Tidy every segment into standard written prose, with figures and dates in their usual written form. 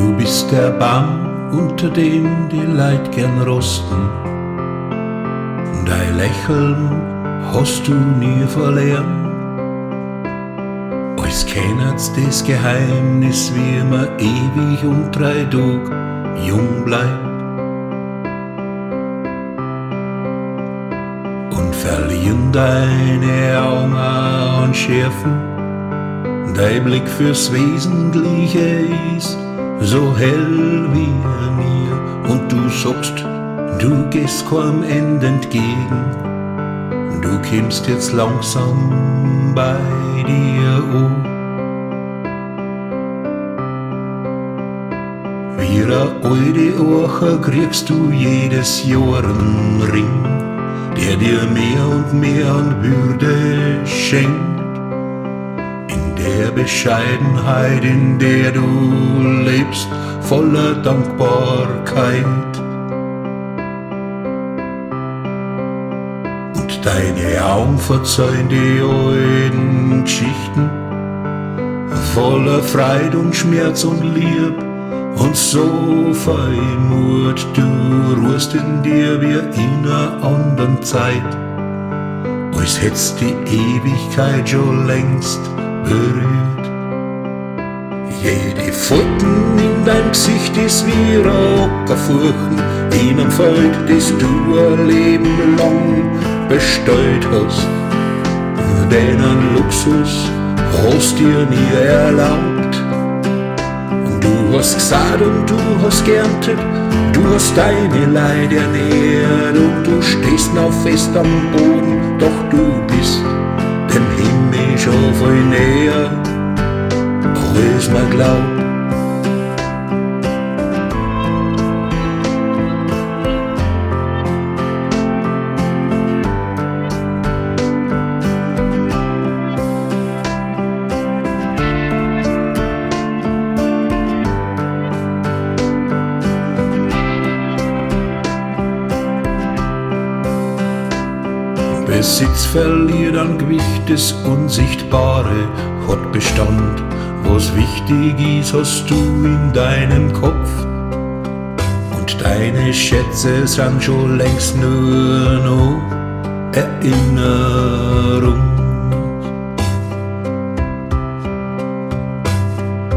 Du bist der Baum, unter dem die Leid gern rosten. Dein Lächeln hast du nie verlernt. Als kennet's das Geheimnis, wie man ewig und 3 Tag jung bleibt. Und verlieren deine Augen an Schärfen. Dein Blick fürs Wesentliche ist so hell wie mir. Und du sagst, du gehst keinem Ende entgegen. Du kommst jetzt langsam bei dir an. Wie eine alte Orche kriegst du jedes Jahr einen Ring, der dir mehr und mehr an Würde schenkt. In der Bescheidenheit, in der du lebst, voller Dankbarkeit. Und deine Augen verzeihen die alten Geschichten, voller Freude und Schmerz und Lieb. Und so viel Mut, du ruhst in dir wie in einer anderen Zeit, als hätt's die Ewigkeit schon längst berührt. Jede Falten in dein Gesicht ist wie ein Ockerfurchen in einem Feld, das du ein Leben lang bestellt hast. Denn ein Luxus hast dir nie erlaubt. Du hast gesät und du hast geerntet, du hast deine Leid ernährt und du stehst noch fest am Boden, doch du bist dem Himmel schon viel näher, als man glaubt. Besitz verliert an Gewicht, das Unsichtbare hat Bestand. Was wichtig ist, hast du in deinem Kopf. Und deine Schätze sind schon längst nur noch Erinnerung.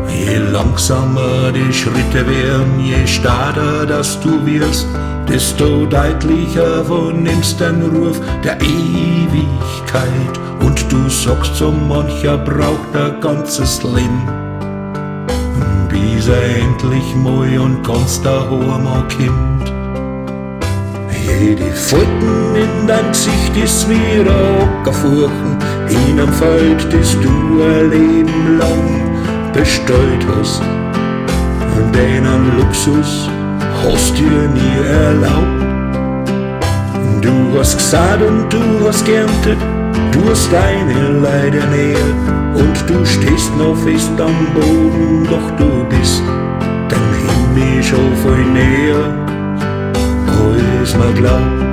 Je langsamer die Schritte werden, je stärker dass du wirst, desto deutlicher vernimmst den Ruf der Ewigkeit. Und du sagst, so mancher braucht ein ganzes Leben, bis er endlich mal und ganz daheim ankommt. Jede Falten in dein Gesicht ist wie ein Ockerfurchen in einem Feld, das du ein Leben lang bestellt hast. Denn ein Luxus hast dir nie erlaubt. Du hast gesät und du hast geerntet, du hast deine Leid ernährt und du stehst noch fest am Boden, doch du bist dem Himmel schon viel näher, als man glaubt.